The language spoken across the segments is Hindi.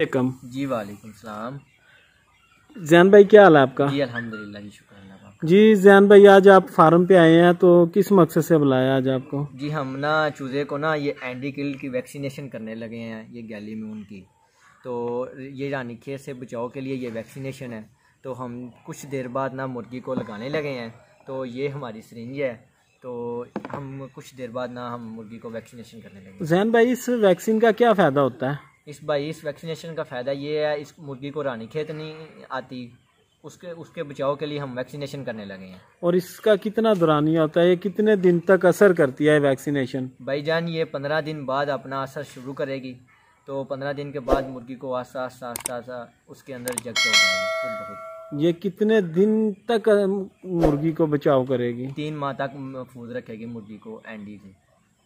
कम जी वालेकुम सलाम। जैन भाई, क्या हाल है आपका? जी अल्हम्दुलिल्लाह जी, शुक्र अल्लाह का। जी जैन भाई, आज आप फार्म पे आए हैं तो किस मकसद से बुलाया आज आपको? जी हम ना चूज़े को ना ये एंटी किल की वैक्सीनेशन करने लगे हैं, ये गैली में उनकी। तो ये रानीखेत से बचाव के लिए ये वैक्सीनेशन है। तो हम कुछ देर बाद ना मुर्गी को लगाने लगे हैं। तो ये हमारी सिरिंज है। तो हम कुछ देर बाद ना हम मुर्गी को वैक्सीनेशन करने लगे। जैन भाई, इस वैक्सीन का क्या फ़ायदा होता है? इस वैक्सीनेशन का फ़ायदा ये है, इस मुर्गी को रानीखेत नहीं आती, उसके बचाव के लिए हम वैक्सीनेशन करने लगे हैं। और इसका कितना दौरानिया होता है? ये कितने दिन तक असर करती है वैक्सीनेशन? भाईजान ये 15 दिन बाद अपना असर शुरू करेगी। तो 15 दिन के बाद मुर्गी को आस्ता आस्ता आस्ता आस्ता उसके अंदर जग हो जाएगी खुद ब खुद। ये कितने दिन तक मुर्गी को बचाव करेगी? 3 माह तक महफूज रखेगी मुर्गी को एंडी से।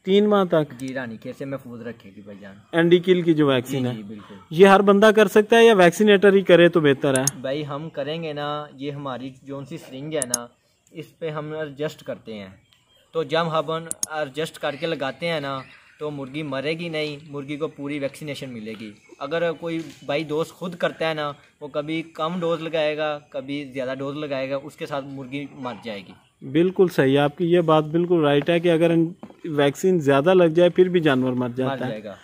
3 माह तक? जी रानीखेत से महफूज रखेगी भाईजान। एंडी किल की जो वैक्सीन है, जी बिल्कुल। ये हर बंदा कर सकता है या वैक्सीनेटर ही करे तो बेहतर है? भाई हम करेंगे ना, ये हमारी जो सी सिरिंज है ना, इस पे हम एडजस्ट करते हैं। तो जब हम एडजस्ट करके लगाते हैं ना, तो मुर्गी मरेगी नहीं, मुर्गी को पूरी वैक्सीनेशन मिलेगी। अगर कोई भाई दोस्त खुद करता है ना, वो कभी कम डोज लगाएगा, कभी ज़्यादा डोज लगाएगा, उसके साथ मुर्गी मर जाएगी। बिल्कुल सही, आपकी ये बात बिल्कुल राइट है कि अगर वैक्सीन ज़्यादा लग जाए फिर भी जानवर मर जाता है।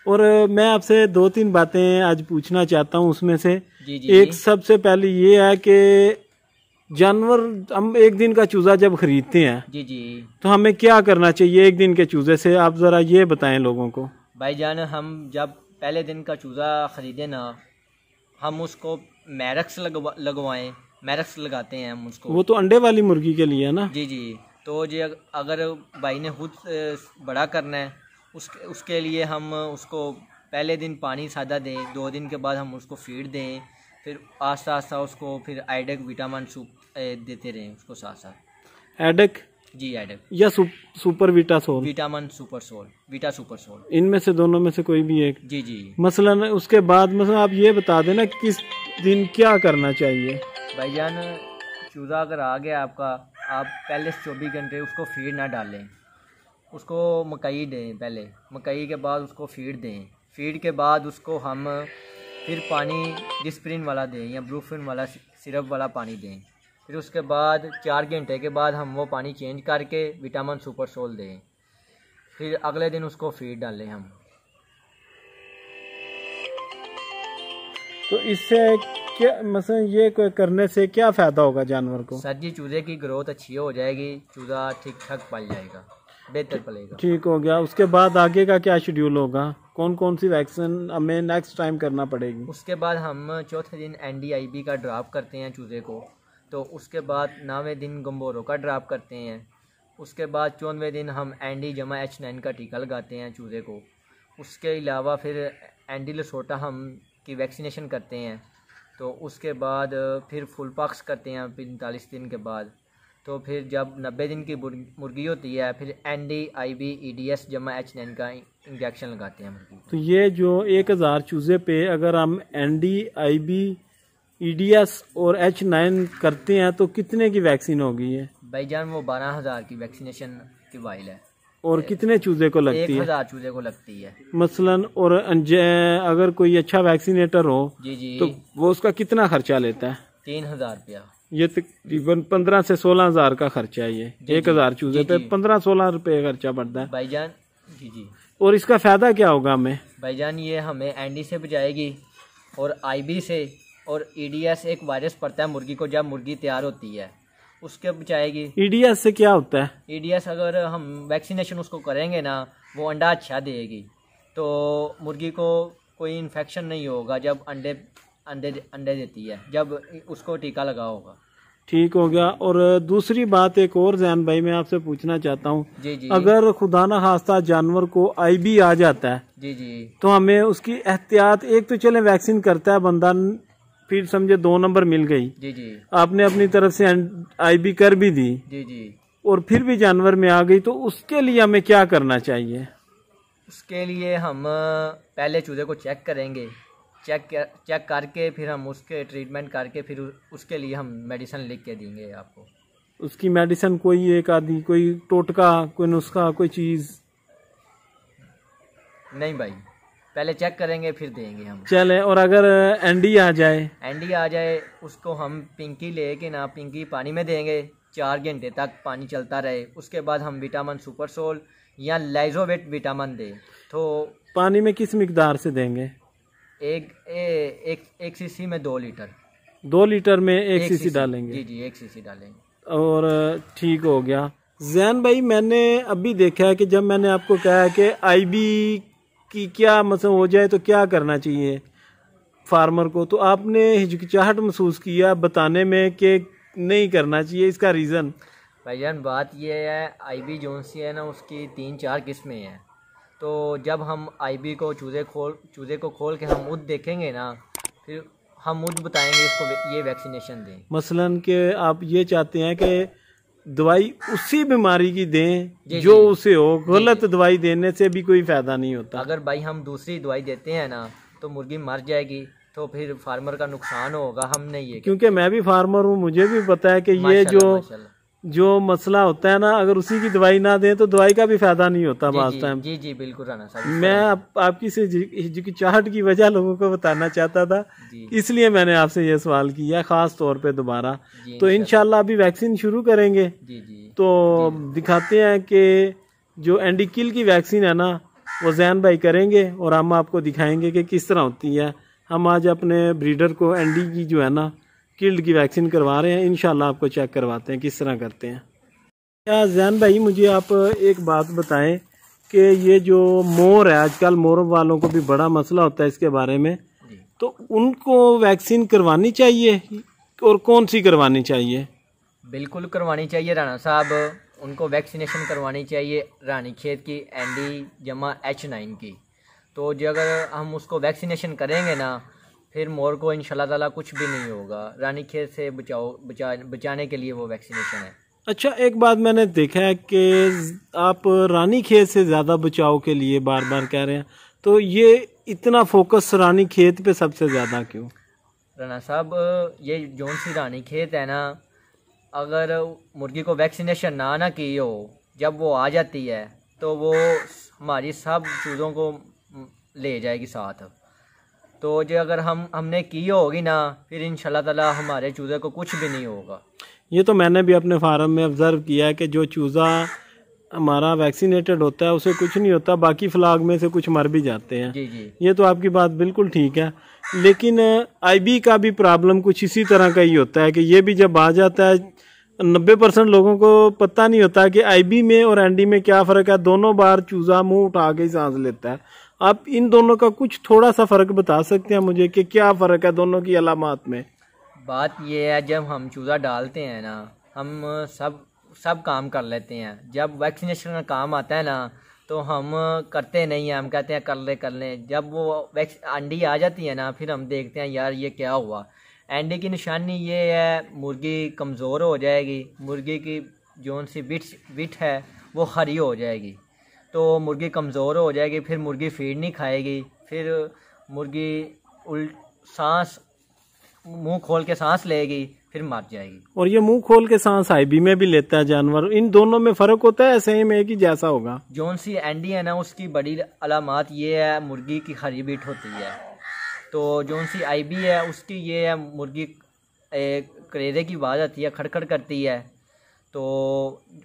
और मैं आपसे 2-3 बातें आज पूछना चाहता हूँ, उसमें से एक सबसे पहले ये है कि जानवर, हम एक दिन का चूज़ा जब खरीदते हैं जी तो हमें क्या करना चाहिए एक दिन के चूज़े से? आप ज़रा ये बताएं लोगों को। भाईजान, हम जब पहले दिन का चूज़ा ख़रीदे ना, हम उसको मैरक्स लगवाएं। मैरक्स लगाते हैं हम उसको। वो तो अंडे वाली मुर्गी के लिए है ना? जी। तो जी अगर भाई ने खुद बड़ा करना है, उसके लिए हम उसको पहले दिन पानी सादा दें, 2 दिन के बाद हम उसको फीड दें, फिर आस्ता आस्ता उसको फिर आइडेक विटामिन सूप देते रहें उसको साथ साथ। एडेक? जी एडेक या सुपर विटासोल? विटामिन सुपर सोल, विटा सुपर सोल, इनमें से दोनों में से कोई भी एक? जी। मसलन उसके बाद मतलब आप ये बता देना किस दिन क्या करना चाहिए। भाईजान, चूज़ा अगर आ गया आपका, आप पहले 24 घंटे उसको फीड ना डालें, उसको मकई दें। पहले मकई के बाद उसको फीड दें। फीड के बाद उसको हम फिर पानी डिस्प्रिन वाला दें या ब्रूफिन वाला सिरप वाला पानी दें। फिर उसके बाद 4 घंटे के बाद हम वो पानी चेंज करके विटामिन सुपर सोल दें। फिर अगले दिन उसको फीड डालें हम। तो इससे क्या मतलब ये करने से क्या फ़ायदा होगा जानवर को? सर जी, चूज़े की ग्रोथ अच्छी हो जाएगी, चूज़ा ठीक ठाक पल जाएगा, बेहतर पलेगा। ठीक हो गया। उसके बाद आगे का क्या शेड्यूल होगा? कौन कौन सी वैक्सीन हमें नेक्स्ट टाइम करना पड़ेगी? उसके बाद हम चौथे दिन NDIB का ड्रॉप करते हैं चूज़े को। तो उसके बाद 9वें दिन गम्बोरो का ड्रॉप करते हैं। उसके बाद 14वें दिन हम ND-H9 का टीका लगाते हैं चूज़े को। उसके अलावा फिर एंडी लसोटा हम की वैक्सीनेशन करते हैं। तो उसके बाद फिर फुल पॉक्स करते हैं 45 दिन के बाद। तो फिर जब 90 दिन की मुर्गी होती है, फिर NDIB EDS-H9 का इंजेक्शन लगाते हैं मुर्गी को। तो ये जो 1000 चूज़े पे अगर हम NDIB EDS और H9 करते हैं तो कितने की वैक्सीन होगी ये? भाईजान, वो 12,000 की वैक्सीनेशन की वाइल है। और कितने चूज़े को लगती है? 1000 चूज़े को लगती है मसलन। और अगर कोई अच्छा वैक्सीनेटर हो जी तो वो उसका कितना खर्चा लेता है? 3000 रुपया। ये तकरीबन 15 से 16,000 का खर्चा है। ये 1000 चूज़े पे 15-16 रुपये खर्चा पड़ता है भाईजान। जी। और इसका फ़ायदा क्या होगा हमें? भाईजान, ये हमें एंडी से बचाएगी और IB से, और EDS एक वायरस पड़ता है मुर्गी को जब मुर्गी तैयार होती है, उसके बचाएगी। EDS से क्या होता है? EDS अगर हम वैक्सीनेशन उसको करेंगे ना, वो अंडा अच्छा देगी, तो मुर्गी को कोई इन्फेक्शन नहीं होगा जब अंडे देती है, जब उसको टीका लगा होगा। ठीक हो गया। और दूसरी बात एक और जैन भाई मैं आपसे पूछना चाहता हूँ, जी। अगर खुदा न खास्ता जानवर को IB आ जाता है जी तो हमें उसकी एहतियात, एक तो चले वैक्सीन करता है बंदा, फिर समझे 2 नंबर मिल गई, जी आपने अपनी तरफ से IB कर भी दी, जी और फिर भी जानवर में आ गई, तो उसके लिए हमें क्या करना चाहिए? उसके लिए हम पहले चूजे को चेक करेंगे। चेक करके फिर हम उसके ट्रीटमेंट करके फिर उसके लिए हम मेडिसिन लिख के देंगे आपको। उसकी मेडिसिन कोई एक आधी, कोई टोटका, कोई नुस्खा, कोई चीज़? नहीं भाई, पहले चेक करेंगे फिर देंगे हम। चले, और अगर एंडी आ जाए उसको हम पिंकी लेके ना पिंकी पानी में देंगे 4 घंटे तक पानी चलता रहे। उसके बाद हम विटामिन सुपरसोल या लाइजोवेट विटामिन दें। तो पानी में किस मिकदार से देंगे? एक सीसी में 2 लीटर। 2 लीटर में 1 सीसी डालेंगे? जी जी 1 सीसी डालेंगे। और ठीक हो गया। जैन भाई, मैंने अभी देखा है कि जब मैंने आपको कहा है कि आईबी की क्या मतलब हो जाए तो क्या करना चाहिए फार्मर को, तो आपने हिचकिचाहट महसूस किया बताने में कि नहीं करना चाहिए। इसका रीज़न? भाईजान बात यह है, आईबी जोन सी है ना उसकी 3-4 किस्में हैं। तो जब हम आईबी को चूज़े को खोल के हम उद देखेंगे ना, फिर हम उद बताएंगे इसको ये वैक्सीनेशन दें। मसलन कि आप ये चाहते हैं कि दवाई उसी बीमारी की दें जो उसे हो, गलत दवाई देने से भी कोई फायदा नहीं होता। अगर भाई हम दूसरी दवाई देते हैं ना तो मुर्गी मर जाएगी, तो फिर फार्मर का नुकसान होगा। हमने ये, क्योंकि मैं भी फार्मर हूँ, मुझे भी पता है कि ये जो मसला होता है ना, अगर उसी की दवाई ना दें तो दवाई का भी फायदा नहीं होता बात टाइम। जी जी बिल्कुल राना साहब, मैं आपकी से हिचकिचाहट की वजह लोगों को बताना चाहता था, इसलिए मैंने आपसे ये सवाल किया खास तौर पे दोबारा। तो इंशाल्लाह अभी वैक्सीन शुरू करेंगे। तो दिखाते हैं कि जो एंडी किल की वैक्सीन है ना वो जैन भाई करेंगे और हम आपको दिखाएंगे कि किस तरह होती है। हम आज अपने ब्रीडर को एंडी की जो है ना किल्ड की वैक्सीन करवा रहे हैं। इंशाल्लाह आपको चेक करवाते हैं किस तरह करते हैं। क्या जैन भाई, मुझे आप एक बात बताएं कि ये जो मोर है, आजकल मोर वालों को भी बड़ा मसला होता है इसके बारे में, तो उनको वैक्सीन करवानी चाहिए और कौन सी करवानी चाहिए? बिल्कुल करवानी चाहिए राना साहब, उनको वैक्सीनेशन करवानी चाहिए रानीखेत की एंडी-H9 की। तो जो अगर हम उसको वैक्सीनेशन करेंगे ना, फिर मोर को इंशाल्लाह ताला कुछ भी नहीं होगा। रानीखेत से बचाने के लिए वो वैक्सीनेशन है। अच्छा, एक बात मैंने देखा है कि आप रानीखेत से ज़्यादा बचाव के लिए बार बार कह रहे हैं, तो ये इतना फोकस रानीखेत पे सबसे ज़्यादा क्यों? राना साहब, ये जोन सी रानीखेत है ना, अगर मुर्गी को वैक्सीनेशन ना की हो, जब वो आ जाती है तो वो हमारी सब चीज़ों को ले जाएगी साथ। तो जो अगर हमने की होगी ना, फिर इंशाल्लाह ताला हमारे चूज़े को कुछ भी नहीं होगा। ये तो मैंने भी अपने फार्म में ऑब्जर्व किया है कि जो चूज़ा हमारा वैक्सीनेटेड होता है उसे कुछ नहीं होता, बाकी फ्लाग में से कुछ मर भी जाते हैं। जी जी, ये तो आपकी बात बिल्कुल ठीक है। लेकिन आईबी का भी प्रॉब्लम कुछ इसी तरह का ही होता है कि ये भी जब आ जाता है, 90% लोगों को पता नहीं होता कि आईबी में और एंडी में क्या फ़र्क है। दोनों बार चूज़ा मुंह उठा के ही सांस लेता है। आप इन दोनों का कुछ थोड़ा सा फ़र्क बता सकते हैं मुझे कि क्या फ़र्क है दोनों की अलामात में? बात ये है, जब हम चूज़ा डालते हैं ना, हम सब काम कर लेते हैं। जब वैक्सीनेशन का काम आता है ना, तो हम करते नहीं हैं, हम कहते हैं कर लें। जब वो अंडी आ जाती है ना, फिर हम देखते हैं यार ये क्या हुआ। एंडी की निशानी ये है, मुर्गी कमज़ोर हो जाएगी, मुर्गी की जोन सी बिट है वो हरी हो जाएगी, तो मुर्गी कमज़ोर हो जाएगी, फिर मुर्गी फीड नहीं खाएगी, फिर मुर्गी सांस मुंह खोल के सांस लेगी, फिर मर जाएगी। और ये मुंह खोल के सांस आईबी में भी लेता है जानवर, इन दोनों में फ़र्क होता है? सेम एक ही जैसा होगा? जोन सी एंडी है ना, उसकी बड़ी अलामत ये है, मुर्गी की हरी बीट होती है। तो जोन सी आईबी है उसकी ये है, मुर्गी करेरे की आवाज़ आती है, खड़खड़ करती है, तो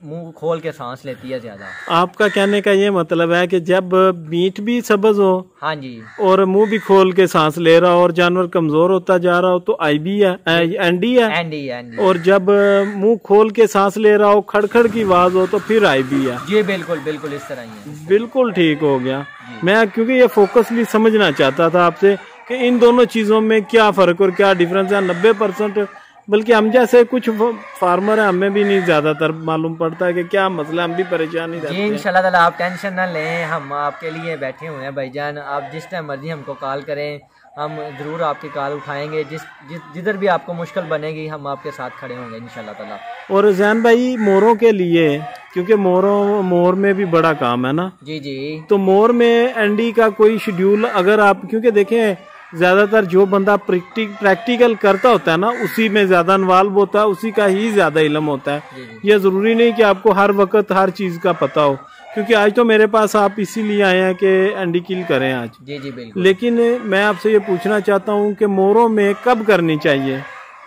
मुंह खोल के सांस लेती है ज़्यादा। आपका कहने का ये मतलब है कि जब मीट भी सब्ज हो, हाँ जी, और मुंह भी खोल के सांस ले रहा हो और जानवर कमजोर होता जा रहा हो, तो आईबी है, एंडी है। एंडी। और जब मुंह खोल के सांस ले रहा हो, खड़खड़ की आवाज हो, तो फिर आईबी है। जी बिल्कुल इस तरह ही है। बिल्कुल ठीक हो गया। मैं क्योंकि ये फोकसली समझना चाहता था आपसे कि इन दोनों चीजों में क्या फर्क और क्या डिफरेंस है। 90% बल्कि हम जैसे कुछ फार्मर हैं, हमें भी नहीं ज्यादातर मालूम पड़ता है कि क्या मसला, हम भी परेशान ही रहते हैं। इंशाल्लाह ताला आप टेंशन ना लें, हम आपके लिए बैठे हुए हैं भाईजान। आप जिस टाइम मर्जी हमको कॉल करें, हम ज़रूर आपकी कॉल उठाएंगे। जिधर भी आपको मुश्किल बनेगी, हम आपके साथ खड़े होंगे इंशाल्लाह ताला। और जैन भाई, मोरों के लिए, क्योंकि मोर में भी बड़ा काम है ना? जी, तो मोर में एंडी का कोई शेड्यूल अगर आप, क्योंकि देखें ज्यादातर जो बंदा प्रैक्टिकल करता होता है ना, उसी में ज्यादा इन्वॉल्व होता है, उसी का ही ज्यादा इल्म होता है। ये जरूरी नहीं कि आपको हर वक्त हर चीज का पता हो। क्योंकि आज तो मेरे पास आप इसीलिए आए हैं कि एंडी किल करें आज। जी जी बिल्कुल। लेकिन मैं आपसे ये पूछना चाहता हूँ कि मोरों में कब करनी चाहिए?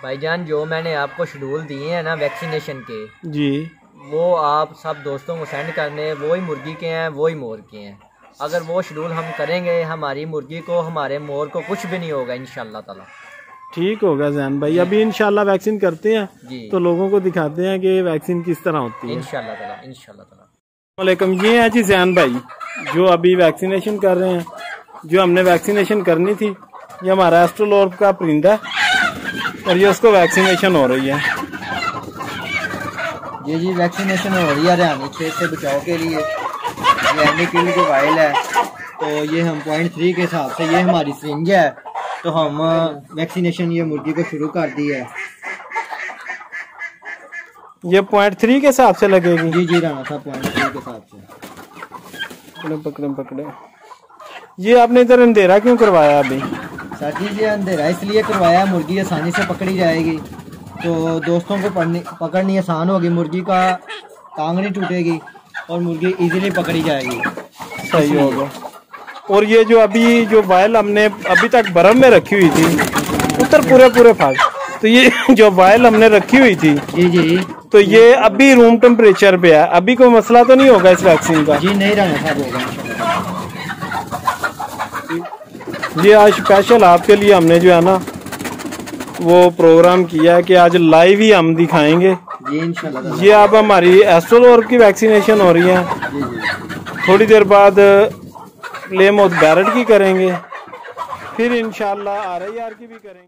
भाईजान जो मैंने आपको शेड्यूल दिए हैं ना वैक्सीनेशन के, जी, वो आप सब दोस्तों को सेंड करने, वो ही मुर्गी के हैं वो ही मोर के हैं। अगर वो शेड्यूल हम करेंगे, हमारी मुर्गी को हमारे मोर को कुछ भी नहीं होगा इंशाल्लाह ताला। ठीक होगा जैन भाई। अभी इंशाल्लाह वैक्सीन करते हैं जी, तो लोगों को दिखाते हैं कि वैक्सीन किस तरह होती है इंशाल्लाह ताला। इंशाल्लाह ताला। वालेकुम, ये हैं जी जैन भाई जो अभी वैक्सीनेशन कर रहे हैं। जो हमने वैक्सीनेशन करनी थी, ये हमारा एस्ट्रोलॉर्प का परिंदा और ये उसको वैक्सीनेशन हो रही है। ये जी वैक्सीनेशन हो रही है हरियाणी क्षेत्र से बचाव के लिए। ये एंडी किल की वाइल है, तो ये हम 0.3 के हिसाब से, ये हमारी सिरिंज है, तो हम वैक्सीनेशन ये मुर्गी को शुरू कर दी है। ये 0.3 के हिसाब से लगेगी? जी जी राणा साहब 0.3 के हिसाब से। पकड़े। ये आपने इधर अंधेरा क्यों करवाया अभी? सर जी ये अंधेरा इसलिए करवाया, मुर्गी आसानी से पकड़ी जाएगी, तो दोस्तों को पकड़नी आसान होगी, मुर्गी का टांग नहीं टूटेगी और मुर्गी इजीली पकड़ी जाएगी। सही होगा। और ये जो अभी जो वायल हमने अभी तक बर्फ में रखी हुई थी, उत्तर पूरे फाग, तो ये जो वायल हमने रखी हुई थी जी जी, तो ये अभी रूम टेम्परेचर पे है, अभी कोई मसला तो नहीं होगा इस वैक्सीन का? जी नहीं रहना साहब होगा। ये आज स्पेशल आपके लिए हमने जो है ना वो प्रोग्राम किया है कि आज लाइव ही हम दिखाएंगे जी इंशाल्लाह। ये अब हमारी एस्ट्रोलॉर्प की वैक्सीनेशन हो रही है जी जी। थोड़ी देर बाद प्लेमाउथ बैरट की करेंगे, फिर इंशाल्लाह RIR की भी करेंगे।